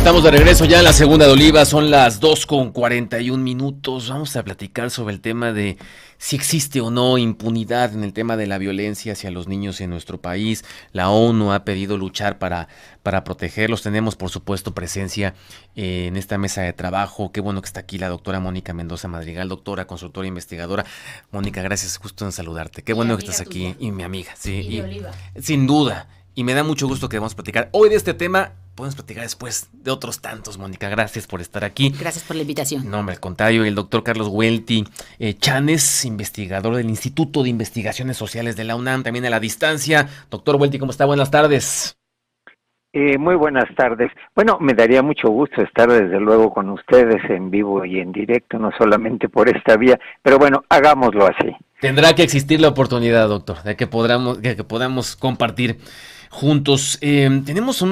Estamos de regreso ya en la segunda de Oliva, son las 2:41. Vamos a platicar sobre el tema de si existe o no impunidad en el tema de la violencia hacia los niños en nuestro país. La ONU ha pedido luchar para protegerlos. Tenemos, por supuesto, presencia en esta mesa de trabajo. Qué bueno que está aquí la doctora Mónica Mendoza Madrigal, doctora, consultora, investigadora. Mónica, gracias, justo en saludarte. Qué bueno que estás aquí. Y mi amiga, sí. Y Oliva. Sin duda. Y me da mucho gusto que vamos a platicar hoy de este tema. Podemos platicar después de otros tantos, Mónica. Gracias por estar aquí. Gracias por la invitación. No, hombre, al contrario, el doctor Carlos Huelti Chanes, investigador del Instituto de Investigaciones Sociales de la UNAM, también a la distancia. Doctor Huelti, ¿cómo está? Buenas tardes. Muy buenas tardes. Bueno, me daría mucho gusto estar desde luego con ustedes en vivo y en directo, no solamente por esta vía, pero bueno, hagámoslo así. Tendrá que existir la oportunidad, doctor, de que podamos compartir juntos. Tenemos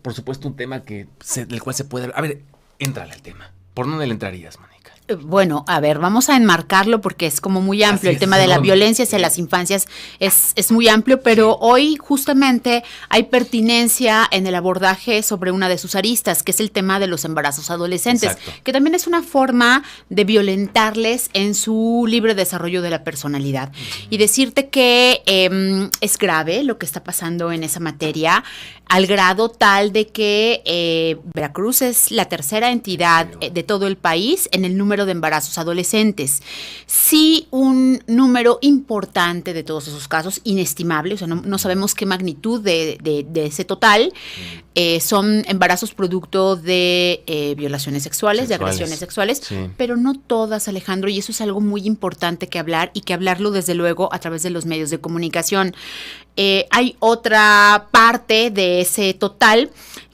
por supuesto, un tema del cual se puede... A ver, éntrale al tema. ¿Por dónde le entrarías, Mónica? Bueno, a ver, vamos a enmarcarlo porque es como muy amplio. El tema de la violencia hacia las infancias es muy amplio, pero hoy justamente hay pertinencia en el abordaje sobre una de sus aristas, que es el tema de los embarazos adolescentes. Exacto. Que también es una forma de violentarles en su libre desarrollo de la personalidad. Y decirte que es grave lo que está pasando en esa materia, al grado tal de que Veracruz es la tercera entidad de todo el país en el número de embarazos adolescentes. Sí, un número importante de todos esos casos, inestimable, o sea, no sabemos qué magnitud de ese total, son embarazos producto de violaciones sexuales, de agresiones sexuales, sí. Pero no todas, Alejandro, y eso es algo muy importante que hablar, y que hablarlo desde luego a través de los medios de comunicación. Hay otra parte de ese total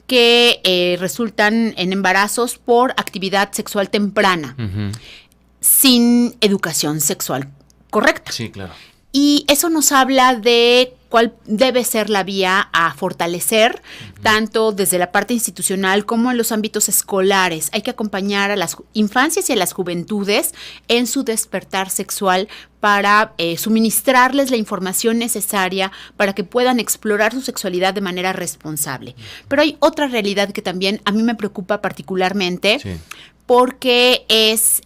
que resultan en embarazos por actividad sexual temprana, sin educación sexual correcta. Sí, claro. Y eso nos habla de cuál debe ser la vía a fortalecer, tanto desde la parte institucional como en los ámbitos escolares. Hay que acompañar a las infancias y a las juventudes en su despertar sexual para suministrarles la información necesaria para que puedan explorar su sexualidad de manera responsable. Pero hay otra realidad que también a mí me preocupa particularmente, sí. Porque es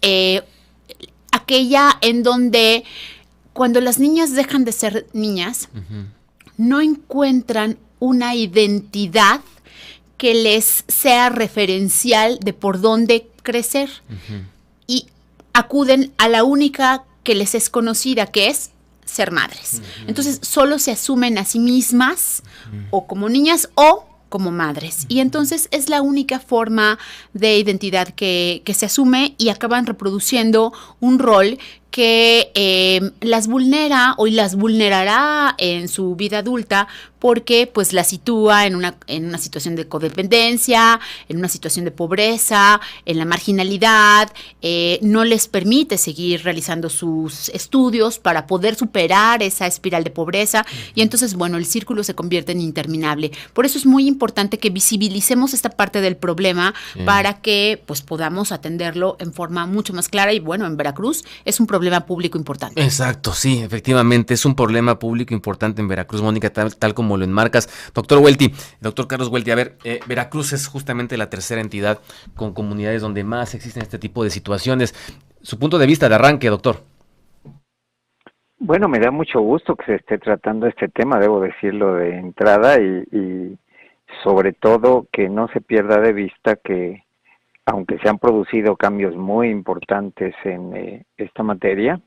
aquella en donde cuando las niñas dejan de ser niñas, no encuentran una identidad que les sea referencial de por dónde crecer. Y acuden a la única que les es conocida, que es ser madres. Entonces, solo se asumen a sí mismas o como niñas o como madres. Y entonces es la única forma de identidad que se asume, y acaban reproduciendo un rol que las vulnera o las vulnerará en su vida adulta, porque pues la sitúa en una situación de codependencia, en una situación de pobreza, en la marginalidad, no les permite seguir realizando sus estudios para poder superar esa espiral de pobreza, y entonces, bueno, el círculo se convierte en interminable. Por eso es muy importante que visibilicemos esta parte del problema, para que pues podamos atenderlo en forma mucho más clara. Y bueno, en Veracruz es un problema público importante. Exacto, sí, efectivamente, es un problema público importante en Veracruz, Mónica, tal como lo enmarcas. Doctor Carlos Huelti, a ver, Veracruz es justamente la tercera entidad con comunidades donde más existen este tipo de situaciones. Su punto de vista de arranque, doctor. Bueno, me da mucho gusto que se esté tratando este tema, debo decirlo de entrada, y sobre todo que no se pierda de vista que aunque se han producido cambios muy importantes en esta materia,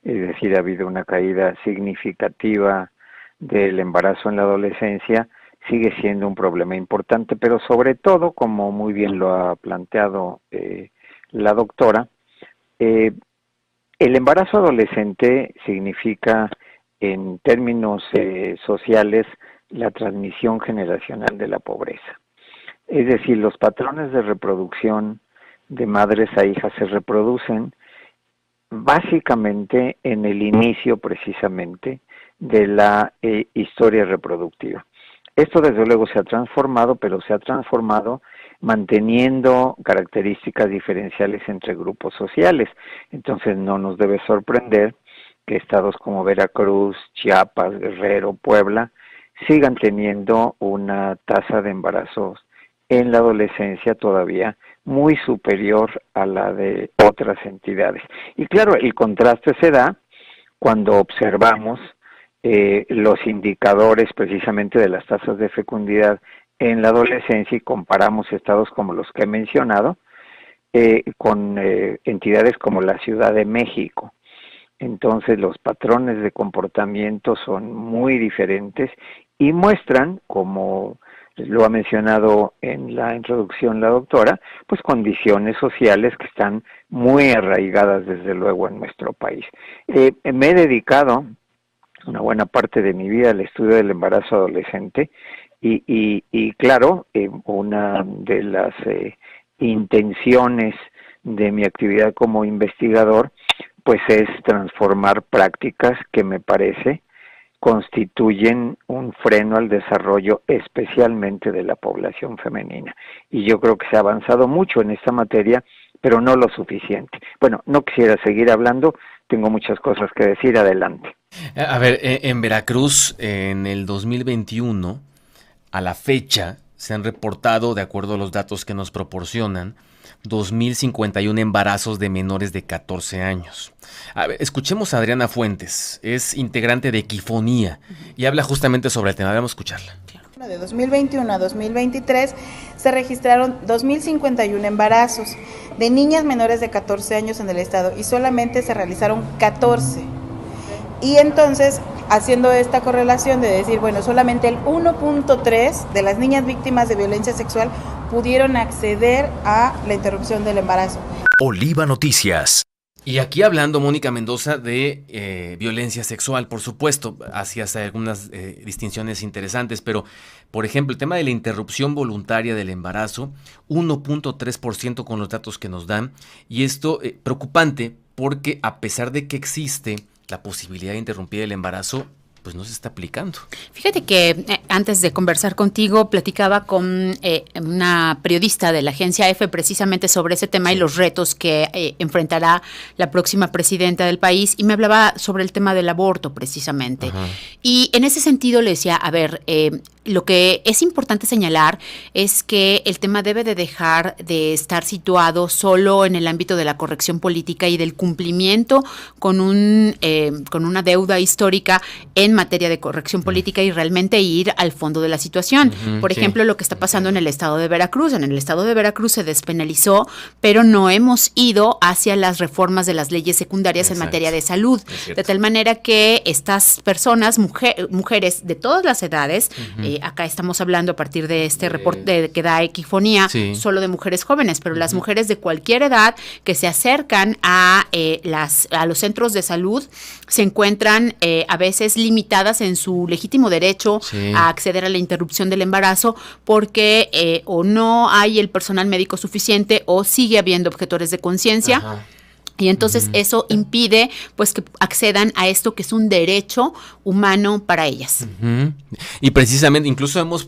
es decir, ha habido una caída significativa del embarazo en la adolescencia, sigue siendo un problema importante, pero sobre todo, como muy bien lo ha planteado la doctora, el embarazo adolescente significa, en términos sociales, la transmisión generacional de la pobreza. Es decir, los patrones de reproducción de madres a hijas se reproducen básicamente en el inicio precisamente de la historia reproductiva. Esto desde luego se ha transformado, pero se ha transformado manteniendo características diferenciales entre grupos sociales. Entonces no nos debe sorprender que estados como Veracruz, Chiapas, Guerrero, Puebla sigan teniendo una tasa de embarazos en la adolescencia todavía muy superior a la de otras entidades. Y claro, el contraste se da cuando observamos los indicadores precisamente de las tasas de fecundidad en la adolescencia y comparamos estados como los que he mencionado con entidades como la Ciudad de México. Entonces los patrones de comportamiento son muy diferentes y muestran, como lo ha mencionado en la introducción la doctora, pues condiciones sociales que están muy arraigadas desde luego en nuestro país. Me he dedicado una buena parte de mi vida al estudio del embarazo adolescente y claro, una de las intenciones de mi actividad como investigador pues es transformar prácticas que me parece constituyen un freno al desarrollo especialmente de la población femenina. Y yo creo que se ha avanzado mucho en esta materia, pero no lo suficiente. Bueno, no quisiera seguir hablando, tengo muchas cosas que decir, adelante. A ver, en Veracruz, en el 2021, a la fecha, se han reportado, de acuerdo a los datos que nos proporcionan, 2.051 embarazos de menores de 14 años. A ver, escuchemos a Adriana Fuentes, es integrante de Equifonía y habla justamente sobre el tema. Vamos a escucharla. De 2021 a 2023 se registraron 2.051 embarazos de niñas menores de 14 años en el estado y solamente se realizaron 14. Y entonces, haciendo esta correlación de decir, bueno, solamente el 1.3 de las niñas víctimas de violencia sexual pudieron acceder a la interrupción del embarazo. Oliva Noticias. Y aquí hablando, Mónica Mendoza, de violencia sexual, por supuesto, hacías algunas distinciones interesantes, pero, por ejemplo, el tema de la interrupción voluntaria del embarazo, 1.3% con los datos que nos dan, y esto preocupante porque a pesar de que existe la posibilidad de interrumpir el embarazo, pues no se está aplicando. Fíjate que antes de conversar contigo, platicaba con una periodista de la agencia EFE precisamente sobre ese tema y los retos que enfrentará la próxima presidenta del país, y me hablaba sobre el tema del aborto precisamente. Ajá. Y en ese sentido le decía, a ver, lo que es importante señalar es que el tema debe de dejar de estar situado solo en el ámbito de la corrección política y del cumplimiento con una deuda histórica en materia de corrección política y realmente ir al fondo de la situación. Por ejemplo, lo que está pasando en el estado de Veracruz. En el estado de Veracruz se despenalizó, pero no hemos ido hacia las reformas de las leyes secundarias en materia de salud. De tal manera que estas personas, mujeres de todas las edades, acá estamos hablando a partir de este reporte que da Equifonía, solo de mujeres jóvenes, pero las mujeres de cualquier edad que se acercan a los centros de salud se encuentran a veces limitadas en su legítimo derecho a acceder a la interrupción del embarazo porque o no hay el personal médico suficiente o sigue habiendo objetores de conciencia. Y entonces eso impide pues que accedan a esto que es un derecho humano para ellas. Y precisamente, incluso hemos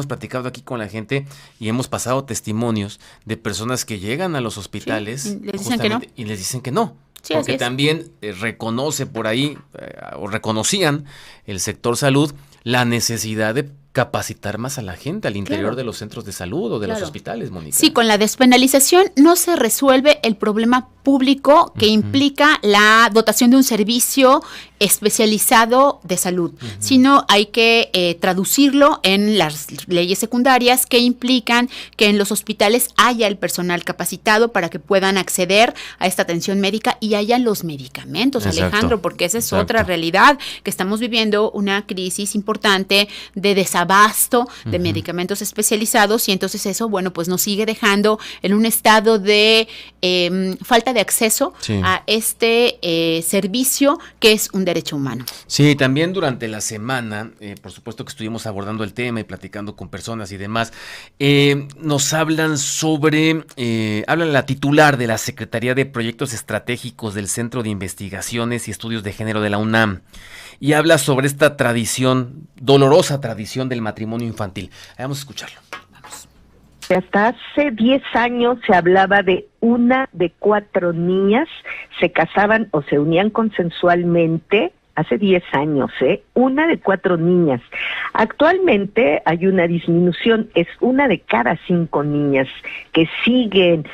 platicado aquí con la gente y hemos pasado testimonios de personas que llegan a los hospitales y les dicen que no. Y les dicen que no. Sí, porque también reconoce por ahí, o reconocían el sector salud, la necesidad de capacitar más a la gente al interior de los centros de salud o de los hospitales, Mónica. Sí, con la despenalización no se resuelve el problema público que implica la dotación de un servicio especializado de salud, sino hay que traducirlo en las leyes secundarias que implican que en los hospitales haya el personal capacitado para que puedan acceder a esta atención médica y haya los medicamentos, Alejandro, porque esa es otra realidad, que estamos viviendo una crisis importante de desabasto de medicamentos especializados y entonces eso, bueno, pues nos sigue dejando en un estado de falta de acceso a este servicio que es un derecho humano. Sí, también durante la semana, por supuesto que estuvimos abordando el tema y platicando con personas y demás, nos hablan sobre, habla la titular de la Secretaría de Proyectos Estratégicos del Centro de Investigaciones y Estudios de Género de la UNAM, y habla sobre esta tradición, dolorosa tradición del matrimonio infantil. Vamos a escucharlo. Hasta hace 10 años se hablaba de 1 de 4 niñas se casaban o se unían consensualmente, hace 10 años, 1 de 4 niñas. Actualmente hay una disminución, es 1 de cada 5 niñas que siguen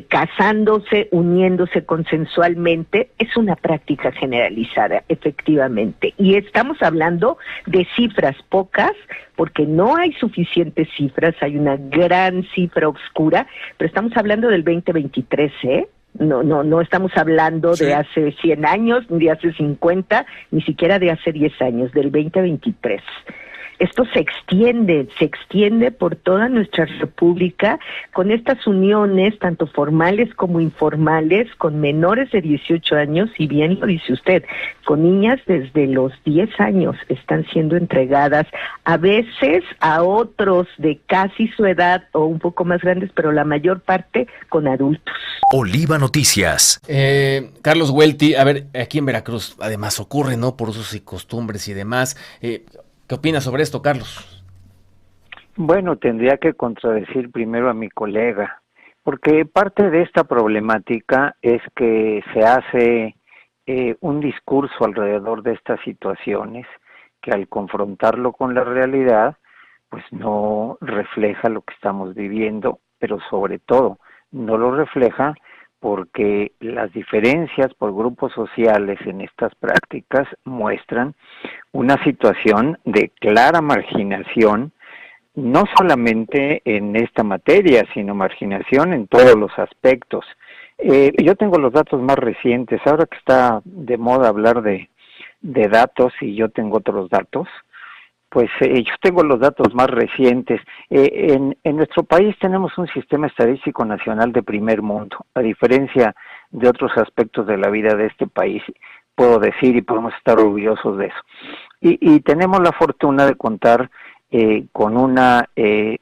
casándose, uniéndose consensualmente. Es una práctica generalizada, efectivamente, y estamos hablando de cifras pocas, porque no hay suficientes cifras, hay una gran cifra oscura, pero estamos hablando del 2023, ¿eh? No estamos hablando de hace 100 años, ni de hace 50, ni siquiera de hace 10 años, del 2023. Esto se extiende por toda nuestra república con estas uniones, tanto formales como informales, con menores de 18 años, y bien lo dice usted, con niñas desde los 10 años están siendo entregadas, a veces a otros de casi su edad o un poco más grandes, pero la mayor parte con adultos. Oliva Noticias. Carlos Welty, a ver, aquí en Veracruz además ocurre, ¿no? Por usos y costumbres y demás. ¿Qué opinas sobre esto, Carlos? Bueno, tendría que contradecir primero a mi colega, porque parte de esta problemática es que se hace un discurso alrededor de estas situaciones que al confrontarlo con la realidad, pues no refleja lo que estamos viviendo, pero sobre todo no lo refleja porque las diferencias por grupos sociales en estas prácticas muestran una situación de clara marginación, no solamente en esta materia, sino marginación en todos los aspectos. Yo tengo los datos más recientes, ahora que está de moda hablar de datos y yo tengo otros datos, pues yo tengo los datos más recientes. En nuestro país tenemos un sistema estadístico nacional de primer mundo, a diferencia de otros aspectos de la vida de este país, puedo decir, y podemos estar orgullosos de eso. Y tenemos la fortuna de contar con una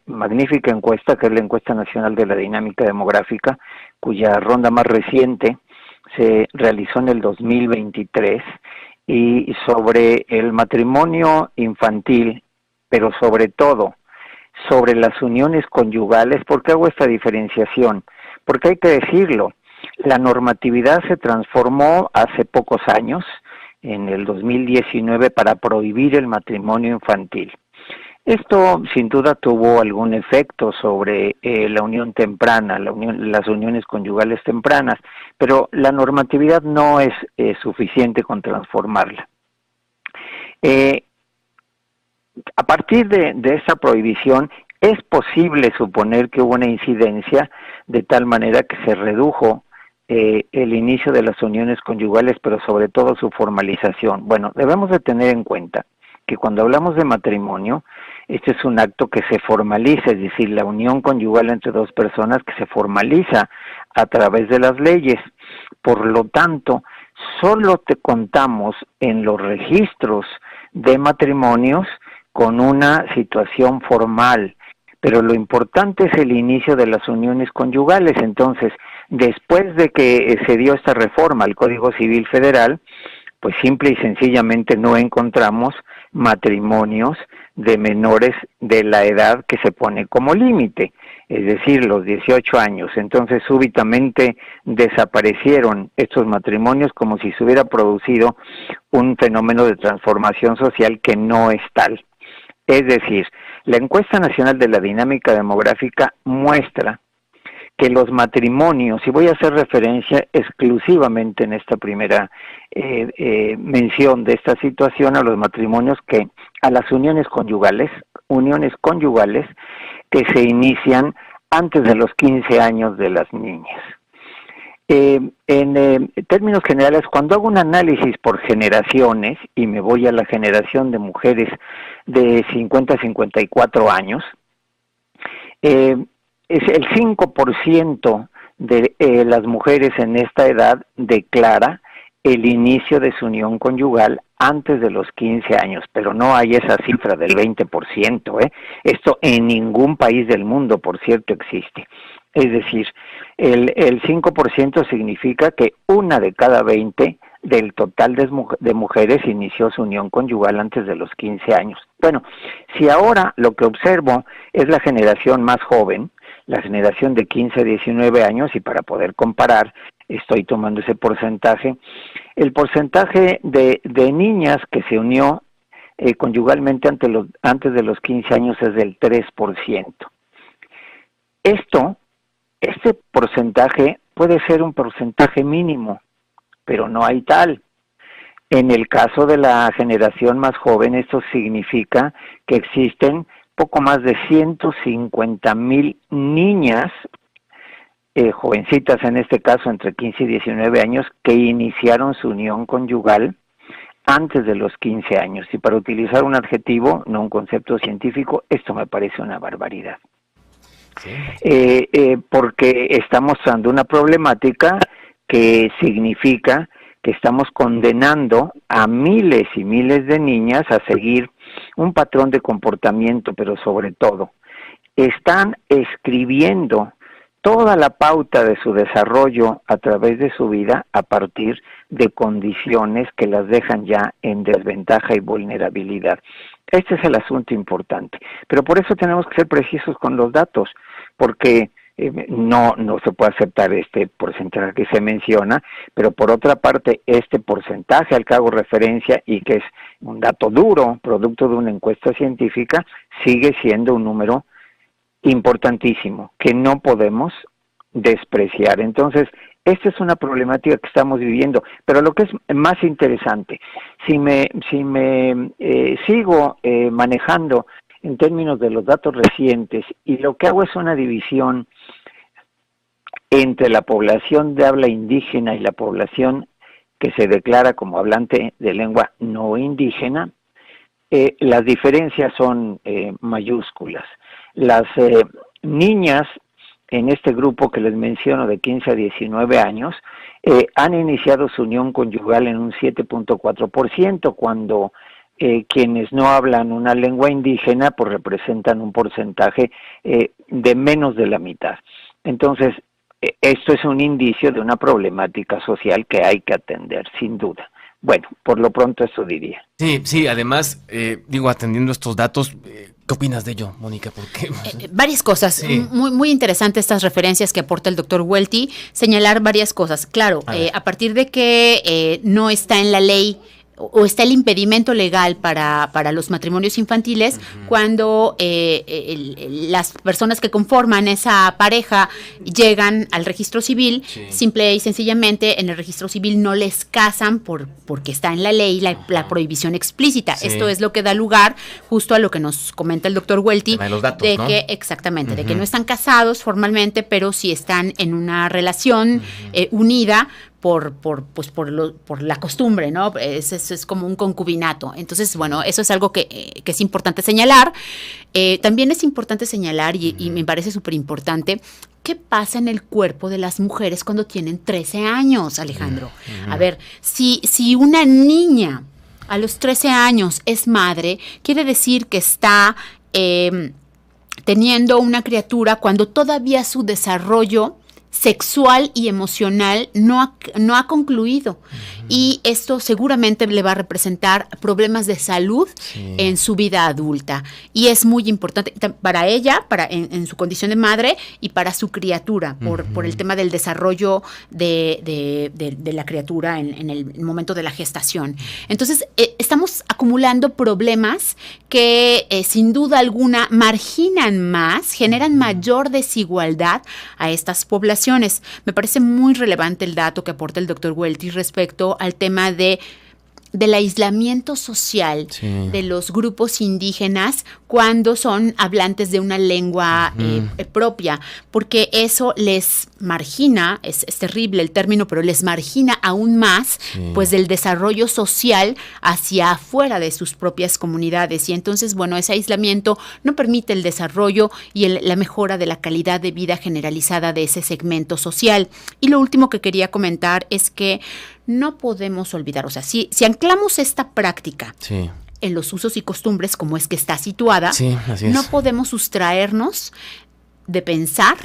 magnífica encuesta, que es la Encuesta Nacional de la Dinámica Demográfica, cuya ronda más reciente se realizó en el 2023, y sobre el matrimonio infantil, pero sobre todo sobre las uniones conyugales. ¿Por qué hago esta diferenciación? Porque hay que decirlo, la normatividad se transformó hace pocos años, en el 2019, para prohibir el matrimonio infantil. Esto sin duda tuvo algún efecto sobre la unión temprana, las uniones conyugales tempranas, pero la normatividad no es suficiente con transformarla. A partir de esa prohibición es posible suponer que hubo una incidencia de tal manera que se redujo el inicio de las uniones conyugales, pero sobre todo su formalización. Bueno, debemos de tener en cuenta que cuando hablamos de matrimonio, este es un acto que se formaliza, es decir, la unión conyugal entre dos personas que se formaliza a través de las leyes. Por lo tanto, solo te contamos en los registros de matrimonios con una situación formal, pero lo importante es el inicio de las uniones conyugales. Entonces, después de que se dio esta reforma al Código Civil Federal, pues simple y sencillamente no encontramos matrimonios de menores de la edad que se pone como límite, es decir, los 18 años. Entonces súbitamente desaparecieron estos matrimonios como si se hubiera producido un fenómeno de transformación social que no es tal. Es decir, la Encuesta Nacional de la Dinámica Demográfica muestra que los matrimonios, y voy a hacer referencia exclusivamente en esta primera mención de esta situación, a los matrimonios a las uniones conyugales que se inician antes de los 15 años de las niñas. En términos generales, cuando hago un análisis por generaciones, y me voy a la generación de mujeres de 50 a 54 años, es el 5% de las mujeres en esta edad declara el inicio de su unión conyugal antes de los 15 años, pero no hay esa cifra del 20%. Esto en ningún país del mundo, por cierto, existe. Es decir, el 5% significa que 1 de cada 20 del total de mujeres inició su unión conyugal antes de los 15 años. Bueno, si ahora lo que observo es la generación más joven, la generación de 15 a 19 años, y para poder comparar, estoy tomando ese porcentaje, el porcentaje de niñas que se unió conyugalmente antes de los 15 años es del 3%. Este porcentaje puede ser un porcentaje mínimo, pero no hay tal. En el caso de la generación más joven, esto significa que existen poco más de 150,000 niñas, jovencitas en este caso, entre 15 y 19 años, que iniciaron su unión conyugal antes de los 15 años. Y para utilizar un adjetivo, no un concepto científico, esto me parece una barbaridad. Sí. Porque está mostrando una problemática que significa que estamos condenando a miles y miles de niñas a seguir un patrón de comportamiento, pero sobre todo, están escribiendo toda la pauta de su desarrollo a través de su vida a partir de condiciones que las dejan ya en desventaja y vulnerabilidad. Este es el asunto importante, pero por eso tenemos que ser precisos con los datos, porque no se puede aceptar este porcentaje que se menciona, pero por otra parte este porcentaje al que hago referencia y que es un dato duro, producto de una encuesta científica, sigue siendo un número importantísimo que no podemos despreciar. Entonces, esta es una problemática que estamos viviendo, pero lo que es más interesante, si me sigo manejando en términos de los datos recientes y lo que hago es una división entre la población de habla indígena y la población que se declara como hablante de lengua no indígena, las diferencias son mayúsculas. Las niñas en este grupo que les menciono de 15 a 19 años han iniciado su unión conyugal en un 7.4%, cuando quienes no hablan una lengua indígena pues representan un porcentaje de menos de la mitad. Entonces, esto es un indicio de una problemática social que hay que atender, sin duda. Bueno, por lo pronto eso diría. Sí, además, atendiendo estos datos, ¿qué opinas de ello, Mónica? Porque varias cosas, sí. Muy interesantes estas referencias que aporta el doctor Welty, señalar varias cosas. Claro, a partir de que no está en la ley o está el impedimento legal para los matrimonios infantiles, cuando las personas que conforman esa pareja llegan al registro civil, simple y sencillamente en el registro civil no les casan porque está en la ley la prohibición explícita. Esto es lo que da lugar justo a lo que nos comenta el doctor Welty, de los datos, ¿no? Exactamente, de que no están casados formalmente, pero sí están en una relación unida por la costumbre, ¿no? Es como un concubinato. Entonces, bueno, eso es algo que es importante señalar. También es importante señalar, y me parece súper importante, ¿qué pasa en el cuerpo de las mujeres cuando tienen 13 años, Alejandro? A ver, si una niña a los 13 años es madre, quiere decir que está teniendo una criatura cuando todavía su desarrollo sexual y emocional no ha concluido. Y esto seguramente le va a representar problemas de salud en su vida adulta. Y es muy importante para ella, en su condición de madre, y para su criatura, por el tema del desarrollo de la criatura en el momento de la gestación. Entonces, estamos acumulando problemas que sin duda alguna marginan más, generan mayor desigualdad a estas poblaciones. Me parece muy relevante el dato que aporta el doctor Welty respecto al tema del aislamiento social de los grupos indígenas cuando son hablantes de una lengua propia, porque eso les margina, es terrible el término, pero les margina aún más pues del desarrollo social hacia afuera de sus propias comunidades. Y entonces, bueno, ese aislamiento no permite el desarrollo y la mejora de la calidad de vida generalizada de ese segmento social. Y lo último que quería comentar es que no podemos olvidar, o sea, si anclamos esta práctica en los usos y costumbres como es que está situada, no podemos sustraernos de pensar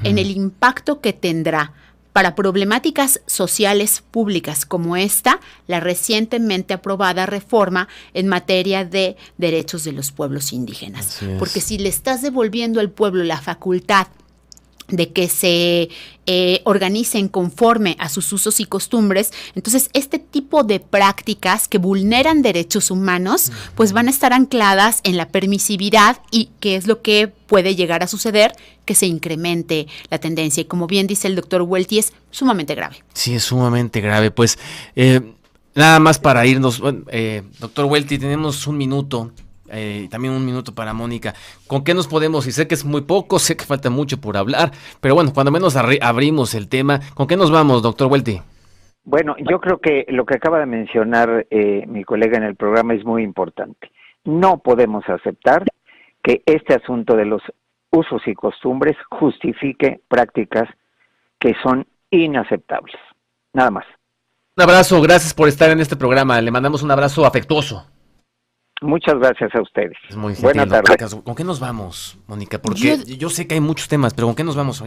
en el impacto que tendrá para problemáticas sociales públicas como esta, la recientemente aprobada reforma en materia de derechos de los pueblos indígenas. Porque si le estás devolviendo al pueblo la facultad de que se organicen conforme a sus usos y costumbres. Entonces, este tipo de prácticas que vulneran derechos humanos, pues van a estar ancladas en la permisividad y que es lo que puede llegar a suceder, que se incremente la tendencia. Y como bien dice el doctor Welty, es sumamente grave. Sí, es sumamente grave. Pues nada más para irnos, doctor Welty, tenemos un minuto. También un minuto para Mónica. ¿Con qué nos podemos? Y sé que es muy poco, sé que falta mucho por hablar, pero bueno, cuando menos abrimos el tema, ¿con qué nos vamos, doctor Welty? Bueno, yo creo que lo que acaba de mencionar mi colega en el programa es muy importante. No podemos aceptar que este asunto de los usos y costumbres justifique prácticas que son inaceptables. Nada más. Un abrazo, gracias por estar en este programa. Le mandamos un abrazo afectuoso. Muchas gracias a ustedes. Es muy gentil. Buenas tardes. ¿Con qué nos vamos, Mónica? Porque yo sé que hay muchos temas, pero ¿con qué nos vamos?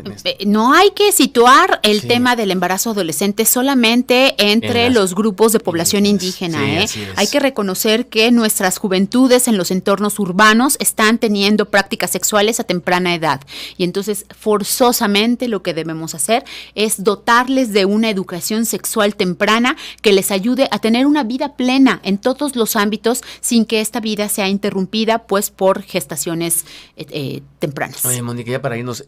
No hay que situar el tema del embarazo adolescente solamente entre los grupos de población indígena. Sí, hay que reconocer que nuestras juventudes en los entornos urbanos están teniendo prácticas sexuales a temprana edad. Y entonces, forzosamente, lo que debemos hacer es dotarles de una educación sexual temprana que les ayude a tener una vida plena en todos los ámbitos sin que esta vida sea interrumpida pues por gestaciones tempranas. Oye, Mónica, ya para irnos,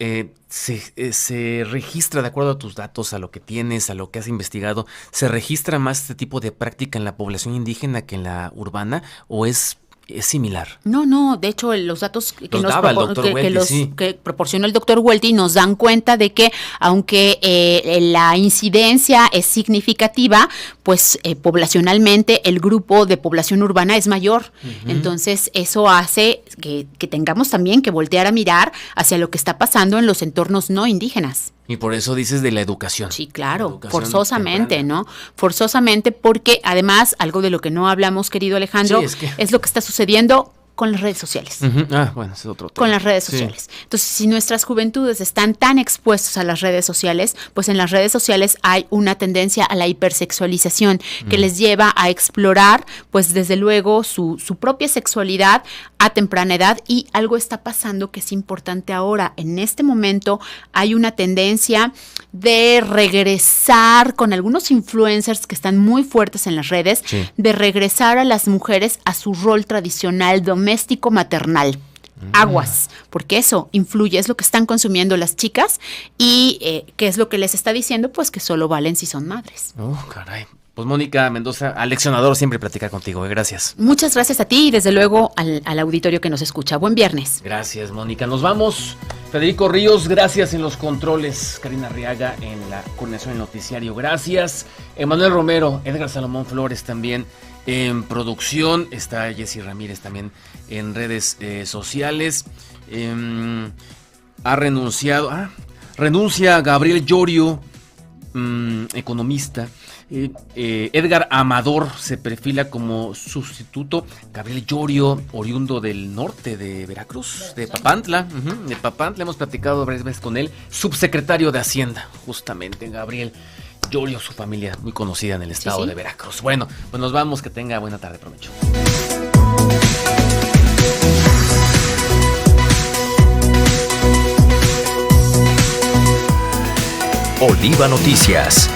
se registra, de acuerdo a tus datos, a lo que tienes, a lo que has investigado, ¿se registra más este tipo de práctica en la población indígena que en la urbana o es similar? No, de hecho los datos que proporcionó el doctor Welty nos dan cuenta de que aunque la incidencia es significativa, pues poblacionalmente el grupo de población urbana es mayor. Uh-huh. Entonces eso hace que tengamos también que voltear a mirar hacia lo que está pasando en los entornos no indígenas. Y por eso dices de la educación. Sí, claro, forzosamente, temprana. ¿No? Forzosamente, porque además, algo de lo que no hablamos, querido Alejandro, es lo que está sucediendo con las redes sociales. Uh-huh. Bueno, ese es otro tema. Con las redes sociales. Entonces, si nuestras juventudes están tan expuestas a las redes sociales, pues en las redes sociales hay una tendencia a la hipersexualización que les lleva a explorar, pues desde luego, su propia sexualidad a temprana edad. Y algo está pasando que es importante ahora. En este momento hay una tendencia de regresar con algunos influencers que están muy fuertes en las redes, de regresar a las mujeres a su rol tradicional doméstico maternal. Aguas, porque eso influye, es lo que están consumiendo las chicas y ¿qué es lo que les está diciendo? Pues que solo valen si son madres. Caray. Pues Mónica Mendoza, aleccionador siempre platicar contigo, gracias. Muchas gracias a ti y desde luego al auditorio que nos escucha. Buen viernes. Gracias, Mónica. Nos vamos. Federico Ríos, gracias en los controles. Karina Arriaga en la coordinación del noticiario, gracias. Emanuel Romero, Edgar Salomón Flores también en producción. Está Jessy Ramírez también en redes sociales. Renuncia Gabriel Llorio, economista. Edgar Amador se perfila como sustituto. Gabriel Llorio, oriundo del norte de Veracruz, de Papantla. Hemos platicado varias veces con él. Subsecretario de Hacienda, justamente, Gabriel Llorio, su familia muy conocida en el estado de Veracruz. Bueno, pues nos vamos, que tenga buena tarde, provecho. Oliva Noticias.